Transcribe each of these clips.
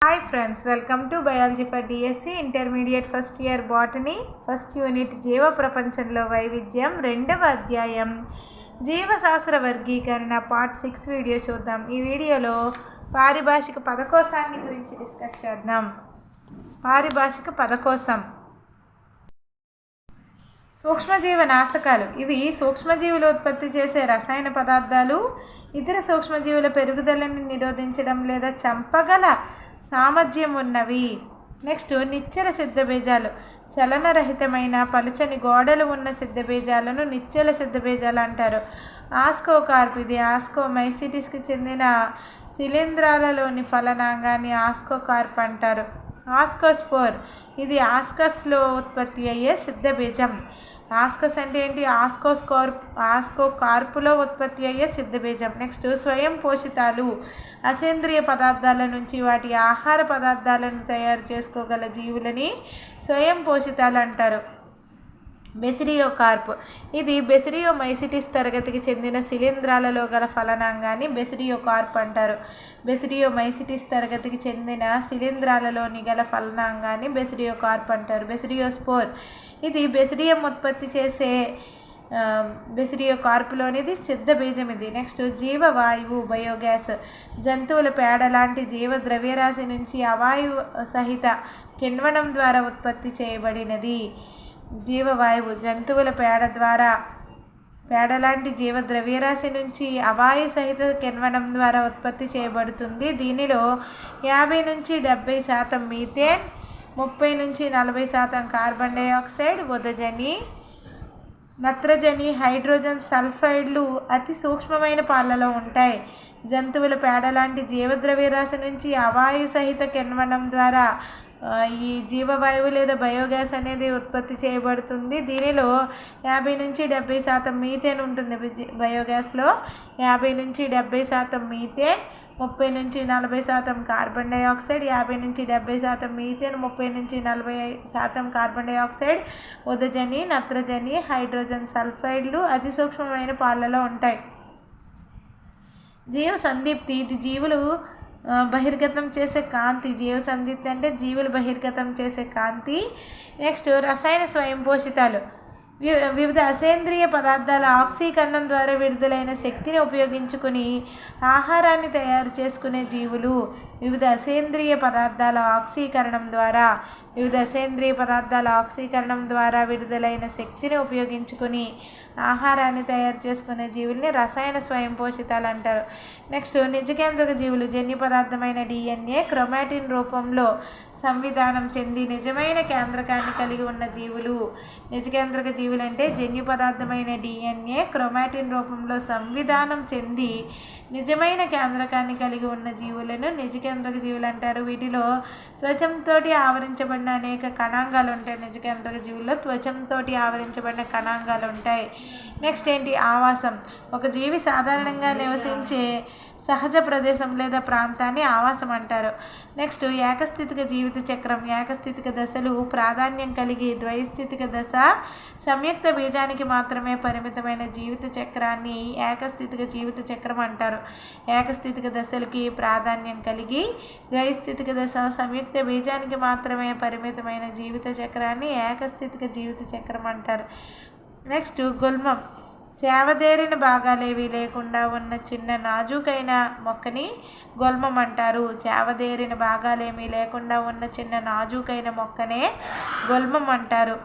Hi friends, welcome to Biology for DSC Intermediate First Year Botany First Unit జీవ ప్రపంచంలో వైవిధ్యం రెండవ అధ్యాయం జీవశాస్త్ర వర్గీకరణ పార్ట్ 6 వీడియో చూద్దాం. ఈ వీడియోలో పారిభాషిక పదకోశాన్ని గురించి డిస్కస్ చేద్దాం. పారిభాషిక పదకోశం సూక్ష్మజీవ నాశకాలు. ఇవి సూక్ష్మజీవులు ఉత్పత్తి చేసే రసాయన పదార్థాలు ఇతర సూక్ష్మజీవుల పెరుగుదలను నిరోధించడం లేదా చంపగల సామర్థ్యం ఉన్నవి. నెక్స్ట్ నిశ్చల సిద్ధబీజాలు. చలనరహితమైన పలుచని గోడలు ఉన్న సిద్ధబీజాలను నిశ్చల సిద్ధబీజాలు అంటారు. ఆస్కోకార్ప్. ఇది ఆస్కోమైసిటిస్కి చెందిన శిలీంధ్రాలలోని ఫలనాంగాన్ని ఆస్కోకార్ప్ అంటారు. ఆస్కోస్పోర్. ఇది ఆస్కస్లో ఉత్పత్తి అయ్యే సిద్ధబీజం. ఆస్కస్ అంటే ఏంటి? ఆస్కోకార్పులో ఉత్పత్తి అయ్యే సిద్ధబీజం. నెక్స్ట్ స్వయం పోషితాలు. అసేంద్రియ పదార్థాల నుంచి వాటి ఆహార పదార్థాలను తయారు చేసుకోగల జీవులని స్వయం పోషితాలు అంటారు. బెసిడియోకార్ప్. ఇది బెసిడియోమైసిటిస్ తరగతికి చెందిన శిలీంధ్రాలలో గల ఫలనాంగాన్ని బెసిడియోకార్ప్ అంటారు. బెసిడియోమైసిటిస్ తరగతికి చెందిన శిలీంధ్రాలలోని గల ఫలనాంగాన్ని బెసిడియోకార్ప్ అంటారు. బెసిడియోస్పోర్. ఇది బెసిడియం ఉత్పత్తి చేసే బెసిడియోకార్ప్లోనిది సిద్ధ బీజం. ఇది. నెక్స్ట్ జీవవాయువు బయోగ్యాస్. జంతువుల పేడ లాంటి జీవ ద్రవ్యరాశి నుంచి అవాయువు సహిత కిణ్వనం ద్వారా ఉత్పత్తి చేయబడినది. జీవవాయువు జంతువుల పేడ లాంటి జీవ ద్రవ్యరాశి నుంచి అవాయు సహిత కిణ్వనం ద్వారా ఉత్పత్తి చేయబడుతుంది. దీనిలో 50 నుంచి 70% మీథేన్, 30 నుంచి 40% కార్బన్ డైఆక్సైడ్, ఉదజని, నత్రజని, హైడ్రోజన్ సల్ఫైడ్లు అతి సూక్ష్మమైన పాలలో ఉంటాయి. జంతువుల పేడ లాంటి జీవద్రవ్యరాశి నుంచి అవాయు సహిత కిణ్వనం ద్వారా ఈ జీవవాయువు లేదా బయోగ్యాస్ అనేది ఉత్పత్తి చేయబడుతుంది. దీనిలో 50 నుంచి 70% మీథేన్ ఉంటుంది. బయోగ్యాస్లో 50 నుంచి 70% మీథేన్, 30 నుంచి 40% కార్బన్ డైఆక్సైడ్, 50 నుంచి 70% మీథేన్, 30 నుంచి 40% కార్బన్ డైఆక్సైడ్, ఉదజని, నత్రజని, హైడ్రోజన్ సల్ఫైడ్లు అతి సూక్ష్మమైన పాలలో ఉంటాయి. జీవ సందీప్తి. ఇది జీవులు బహిర్గతం చేసే కాంతి. జీవ సందీప్తి అంటే జీవులు బహిర్గతం చేసే కాంతి. నెక్స్ట్ రసాయన స్వయం పోషితాలు. వివిధ అసేంద్రియ పదార్థాల ఆక్సీకరణం ద్వారా విడుదలైన శక్తిని ఉపయోగించుకుని ఆహారాన్ని తయారు చేసుకునే జీవులు. వివిధ అసేంద్రియ పదార్థాల ఆక్సీకరణం ద్వారా విడుదలైన శక్తిని ఉపయోగించుకుని ఆహారాన్ని తయారు చేసుకునే జీవుల్ని రసాయన స్వయం పోషితాలు అంటారు. నెక్స్ట్ నిజకేంద్రక జీవులు. జన్యు పదార్థమైన DNA క్రోమాటిన్ రూపంలో సంవిధానం చెంది నిజమైన కేంద్రకాన్ని కలిగి ఉన్న జీవులు. నిజకేంద్రక జీవులు అంటే జన్యు పదార్థమైన DNA క్రోమాటిన్ రూపంలో సంవిధానం చెంది నిజమైన కేంద్రకాన్ని కలిగి ఉన్న జీవులను నిజకేంద్రక జీవులు అంటారు. వీటిలో త్వచంతో ఆవరించబడిన అనేక కణాంగాలు ఉంటాయి. నిజకేంద్రక జీవుల్లో త్వచంతో ఆవరించబడిన కణాంగాలు ఉంటాయి. నెక్స్ట్ ఏంటి? ఆవాసం. ఒక జీవి సాధారణంగా నివసించే సహజ ప్రదేశం లేదా ప్రాంతాన్ని ఆవాసం అంటారు. నెక్స్ట్ ఏకస్థితిక జీవిత చక్రం. ఏకస్థితిక దశలు ప్రాధాన్యం కలిగి ద్వైస్థితిక దశ సంయుక్త బీజానికి మాత్రమే పరిమితమైన జీవిత చక్రాన్ని ఏకస్థితిక జీవిత చక్రం అంటారు. ఏకస్థితిక దశలకి ప్రాధాన్యం కలిగి ద్వైస్థితిక దశ సంయుక్త బీజానికి మాత్రమే పరిమితమైన జీవిత చక్రాన్ని ఏకస్థితిక జీవిత చక్రం అంటారు. నెక్స్ట్ గుల్మం. చేవదేరిన భాగాలేవి లేకుండా ఉన్న చిన్న నాజూకైన మొక్కని గుల్మం అంటారు. చేవదేరిన భాగాలేమీ లేకుండా ఉన్న చిన్న నాజూకైన మొక్కనే గుల్మం అంటారు.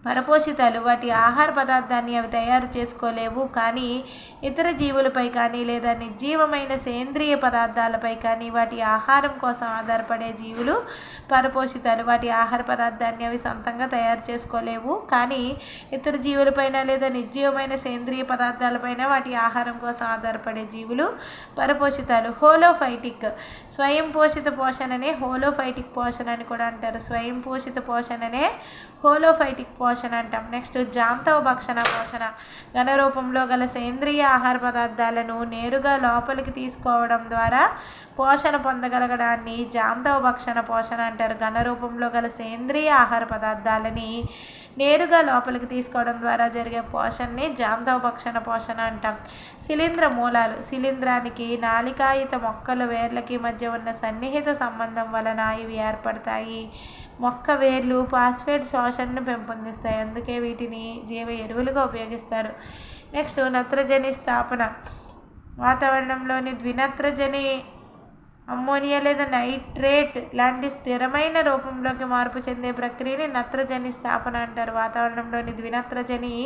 పరపోషితాలు. వాటి ఆహార పదార్థాన్ని అవి తయారు చేసుకోలేవు, కానీ ఇతర జీవులపై కానీ లేదా నిర్జీవమైన సేంద్రియ పదార్థాలపై కానీ వాటి ఆహారం కోసం ఆధారపడే జీవులు పరపోషితాలు. వాటి ఆహార పదార్థాన్ని అవి సొంతంగా తయారు చేసుకోలేవు, కానీ ఇతర జీవులపైన లేదా నిర్జీవమైన సేంద్రియ పదార్థాలపైన వాటి ఆహారం కోసం ఆధారపడే జీవులు పరపోషితాలు. హోలోఫైటిక్. స్వయం పోషిత పోషణనే హోలోఫైటిక్ పోషణ అని కూడా అంటారు. స్వయం పోషిత పోషణనే హోలోఫైటిక్ పోషణ అంటాం. నెక్స్ట్ జాంతవ భక్షణ పోషణ. ఘన రూపంలో గల సేంద్రియ ఆహార పదార్థాలను నేరుగా లోపలికి తీసుకోవడం ద్వారా పోషణ పొందగలగడాన్ని జాంతవ భక్షణ పోషణ అంటారు. ఘన రూపంలో గల సేంద్రియ ఆహార పదార్థాలని నేరుగా లోపలికి తీసుకోవడం ద్వారా జరిగే పోషణని జాంతోపక్షణ పోషణ అంటాం. శిలీంధ్ర మూలాలు. శిలీంధ్రానికి నాలికాయుత మొక్కల వేర్లకి మధ్య ఉన్న సన్నిహిత సంబంధం వలన ఇవి ఏర్పడతాయి. మొక్క వేర్లు ఫాస్ఫేట్ శోషణను పెంపొందిస్తాయి, అందుకే వీటిని జీవ ఎరువులుగా ఉపయోగిస్తారు. నెక్స్ట్ నత్రజని స్థాపన. వాతావరణంలోని ద్వినత్రజని అమ్మోనియా లేదా నైట్రేట్ లాంటి స్థిరమైన రూపంలోకి మార్పు చెందే ప్రక్రియని నత్రజని స్థాపన అంటారు. వాతావరణంలోని ద్వినత్రజని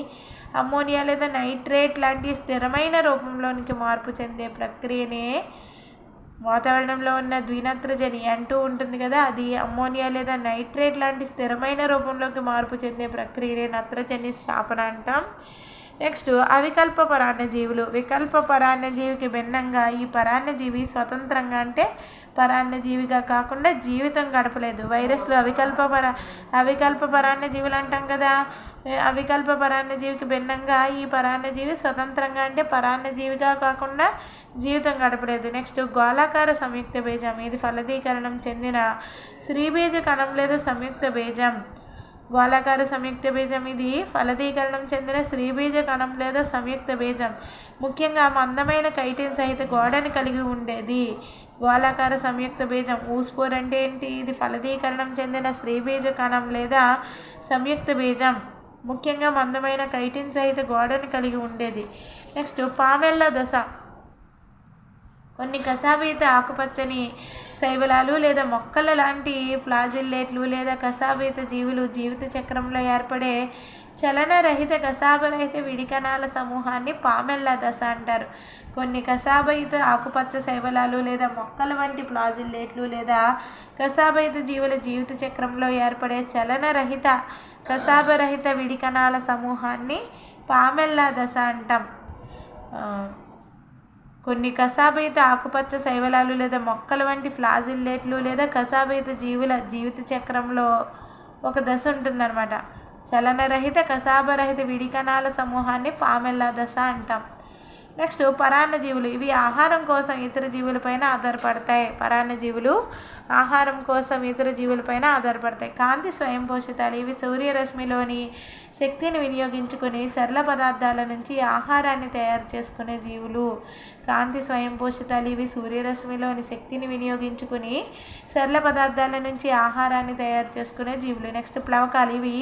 అమ్మోనియా లేదా నైట్రేట్ లాంటి స్థిరమైన రూపంలోనికి మార్పు చెందే ప్రక్రియనే వాతావరణంలో ఉన్న ద్వినత్రజని అంటూ ఉంటుంది కదా, అది అమ్మోనియా లేదా నైట్రేట్ లాంటి స్థిరమైన రూపంలోకి మార్పు చెందే ప్రక్రియనే నత్రజని స్థాపన అంటాం. నెక్స్ట్ అవికల్ప పరాన్నజీవులు. వికల్ప పరాన్నజీవికి భిన్నంగా ఈ పరాన్నజీవి స్వతంత్రంగా అంటే పరాన్నజీవిగా కాకుండా జీవితం గడపలేదు. వైరస్లు అవికల్ప పరాన్నజీవులు అంటాం కదా. అవికల్ప పరాన్నజీవికి భిన్నంగా ఈ పరాన్నజీవి స్వతంత్రంగా అంటే పరాన్నజీవిగా కాకుండా జీవితం గడపలేదు. నెక్స్ట్ గోళాకార సంయుక్త బీజం. ఇది ఫలదీకరణం చెందిన స్త్రీబీజ కణం లేదా సంయుక్త బీజం. గోళాకార సంయుక్త బీజం ఇది ఫలదీకరణం చెందిన స్త్రీబీజ కణం లేదా సంయుక్త బీజం. ముఖ్యంగా మందమైన కైటిన్ సహిత గోడని కలిగి ఉండేది. గోళాకార సంయుక్త బీజం. ఊస్పోర్ అంటే ఏంటి? ఇది ఫలదీకరణం చెందిన స్త్రీబీజ కణం లేదా సంయుక్త బీజం. ముఖ్యంగా మందమైన కైటిన్ సహిత గోడని కలిగి ఉండేది. నెక్స్ట్ పామెల్లా దశ. కొన్ని కసాబీత ఆకుపచ్చని శైవలాలు లేదా మొక్కల లాంటి ఫ్లాజిల్లేట్లు లేదా కసాబీత జీవులు జీవిత చక్రంలో ఏర్పడే చలనరహిత కసాబరహిత విడికణాల సమూహాన్ని పామెల్లా దశ అంటారు. కొన్ని కసాబయిత ఆకుపచ్చ శైవలాలు లేదా మొక్కల వంటి ప్లాజిల్లేట్లు లేదా కసాబయిత జీవుల జీవిత చక్రంలో ఏర్పడే చలనరహిత కసాబరహిత విడికణాల సమూహాన్ని పామెల్లా దశ అంటాం. కొన్ని కసాబయిత ఆకుపచ్చ శైవలాలు లేదా మొక్కల వంటి ఫ్లాజిల్లేట్లు లేదా కసాబయిత జీవుల జీవిత చక్రంలో ఒక దశ ఉంటుందన్నమాట. చలనరహిత కసాబరహిత విడికణాల సమూహాన్ని పామెల్లా దశ అంటాం. నెక్స్ట్ పరాన్నజీవులు. ఇవి ఆహారం కోసం ఇతర జీవులపైన ఆధారపడతాయి. పరాన్నజీవులు ఆహారం కోసం ఇతర జీవులపైన ఆధారపడతాయి. కాంతి స్వయం పోషితాలు. ఇవి సూర్యరశ్మిలోని శక్తిని వినియోగించుకొని సరళ పదార్థాల నుంచి ఆహారాన్ని తయారు చేసుకునే జీవులు. కాంతి స్వయం పోషితాలు. ఇవి సూర్యరశ్మిలోని శక్తిని వినియోగించుకొని సరళ పదార్థాల నుంచి ఆహారాన్ని తయారు చేసుకునే జీవులు. నెక్స్ట్ ప్లవకాలు. ఇవి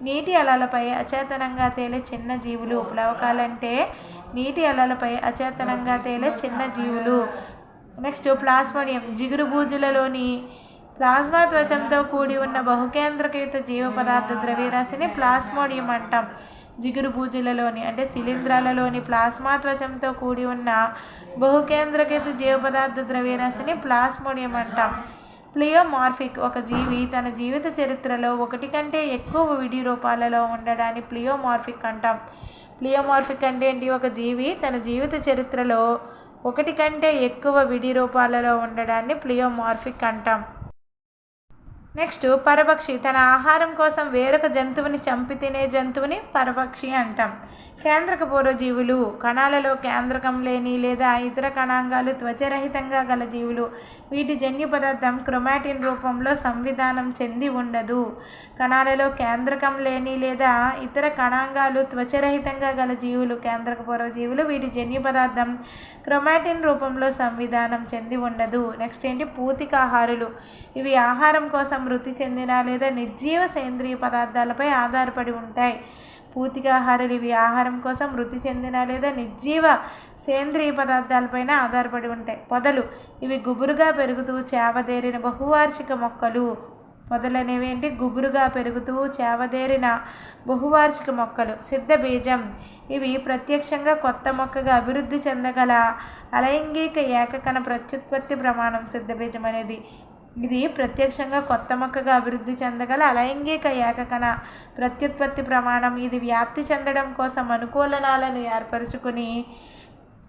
నీటి అలలపై అచేతనంగా తేలే చిన్న జీవులు. ప్లవకాలంటే నీటి అలలపై అచేతనంగా తేలే చిన్న జీవులు. Next plasmodium. జిగురు బూజులలోని ప్లాస్మా త్వచంతో కూడి ఉన్న బహుకేంద్రకయుత జీవ పదార్థ ద్రవ్యరాశిని ప్లాస్మోడియం అంటాం. జిగురు బూజులలోని అంటే శిలీంధ్రాలలోని ప్లాస్మా త్వచంతో కూడి ఉన్న బహుకేంద్రకయుత జీవ పదార్థ ద్రవ్యరాశిని ప్లాస్మోడియం అంటాం. ప్లియోమార్ఫిక్. ఒక జీవి తన జీవిత చరిత్రలో ఒకటి కంటే ఎక్కువ విడి రూపాలలో ఉండడాన్ని ప్లియోమార్ఫిక్ అంటాం. ప్లియోమార్ఫిక్ అంటే ఏంటి? ఒక జీవి తన జీవిత చరిత్రలో ఒకటి కంటే ఎక్కువ విడి రూపాలలో ఉండడాన్ని ప్లియోమార్ఫిక్ అంటాం. నెక్స్ట్ పరపక్షి. తన ఆహారం కోసం వేరొక జంతువుని చంపి తినే జంతువుని పరపక్షి అంటాం. కేంద్రక పూర్వజీవులు. కణాలలో కేంద్రకం లేని లేదా ఇతర కణాంగాలు త్వచరహితంగా గల జీవులు. వీటి జన్యు పదార్థం క్రోమాటిన్ రూపంలో సంవిధానం చెంది ఉండదు. కణాలలో కేంద్రకం లేని లేదా ఇతర కణాంగాలు త్వచరహితంగా గల జీవులు కేంద్రక పూర్వజీవులు. వీటి జన్యు పదార్థం క్రోమాటిన్ రూపంలో సంవిధానం చెంది ఉండదు. నెక్స్ట్ ఏంటి? పూతికాహారులు. ఇవి ఆహారం కోసం మృతి చెందిన లేదా నిర్జీవ సేంద్రియ పదార్థాలపై ఆధారపడి ఉంటాయి. పూతికాహారులు. ఇవి ఆహారం కోసం మృతి చెందిన లేదా నిర్జీవ సేంద్రియ పదార్థాలపైన ఆధారపడి ఉంటాయి. పొదలు. ఇవి గుబురుగా పెరుగుతూ చేవదేరిన బహువార్షిక మొక్కలు. పొదలు అనేవి ఏంటి? గుబురుగా పెరుగుతూ చేవదేరిన బహువార్షిక మొక్కలు. సిద్ధ బీజం. ఇవి ప్రత్యక్షంగా కొత్త మొక్కగా అభివృద్ధి చెందగల అలైంగిక ఏకకణ ప్రత్యుత్పత్తి ప్రమాణం. సిద్ధ బీజం అనేది ఇది ప్రత్యక్షంగా కొత్త మొక్కగా అభివృద్ధి చెందగల అలైంగిక ఏకకణ ప్రత్యుత్పత్తి ప్రమాణం. ఇది వ్యాప్తి చెందడం కోసం అనుకూలనాలను ఏర్పరచుకుని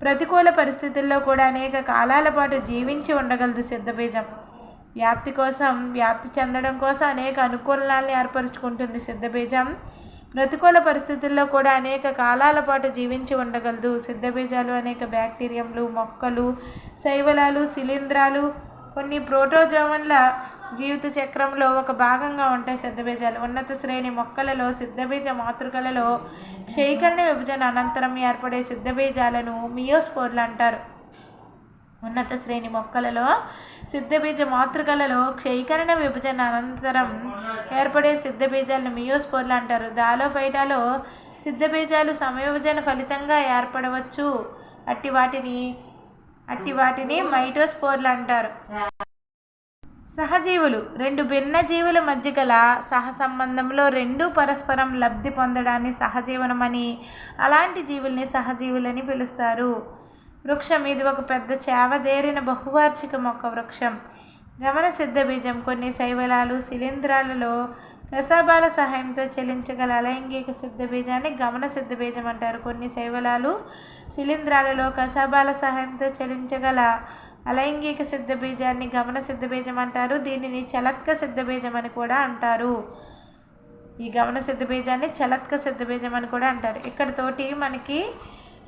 ప్రతికూల పరిస్థితుల్లో కూడా అనేక కాలాల పాటు జీవించి ఉండగలదు. సిద్ధబీజం వ్యాప్తి చెందడం కోసం అనేక అనుకూలనాలను ఏర్పరచుకుంటుంది. సిద్ధబీజం ప్రతికూల పరిస్థితుల్లో కూడా అనేక కాలాల పాటు జీవించి ఉండగలదు. సిద్ధబీజాలు అనేక బ్యాక్టీరియంలు, మొక్కలు, శైవలాలు, శిలీంధ్రాలు, కొన్ని ప్రోటోజోవన్ల జీవిత చక్రంలో ఒక భాగంగా ఉంటాయి సిద్ధబీజాలు. ఉన్నత శ్రేణి మొక్కలలో సిద్ధబీజ మాతృకలలో క్షయీకరణ విభజన అనంతరం ఏర్పడే సిద్ధబీజాలను మియోస్పోర్లు అంటారు. ఉన్నత శ్రేణి మొక్కలలో సిద్ధబీజ మాతృకలలో క్షయీకరణ విభజన అనంతరం ఏర్పడే సిద్ధబీజాలను మియోస్పోర్లు అంటారు. దాలోఫైటాలో సిద్ధబీజాలు సమవిభజన ఫలితంగా ఏర్పడవచ్చు. అట్టి వాటిని మైటోస్పోర్లు అంటారు. సహజీవులు రెండు భిన్న జీవుల మధ్య గల సహసంబంధంలో రెండు పరస్పరం లబ్ధి పొందడాన్ని సహజీవనమని, అలాంటి జీవుల్ని సహజీవులని పిలుస్తారు. వృక్షం ఇది ఒక పెద్ద చేవదేరిన బహువార్షిక మొక్క. వృక్షం గమన సిద్ధబీజం కొన్ని శైవలాలు శిలీంధ్రాలలో కసాబాల సహాయంతో చెలించగల అలైంగిక సిద్ధబీజాన్ని గమన సిద్ధబీజం అంటారు. కొన్ని శైవలాలు శిలీంధ్రాలలో కసాబాల సహాయంతో చెలించగల అలైంగిక సిద్ధబీజాన్ని గమన సిద్ధబీజం అంటారు. దీనిని చలత్క సిద్ధబీజం అని కూడా అంటారు. ఈ గమన సిద్ధబీజాన్ని చలత్క సిద్ధబీజం అని కూడా అంటారు. ఇక్కడతోటి మనకి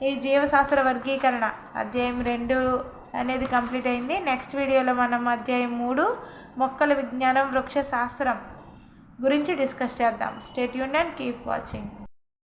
ఈ జీవశాస్త్ర వర్గీకరణ అధ్యాయం 2 అనేది కంప్లీట్ అయింది. నెక్స్ట్ వీడియోలో మనం అధ్యాయం 3 మొక్కల విజ్ఞానం వృక్ష శాస్త్రం గురించి డిస్కస్ చేద్దాం. Stay tuned and keep watching.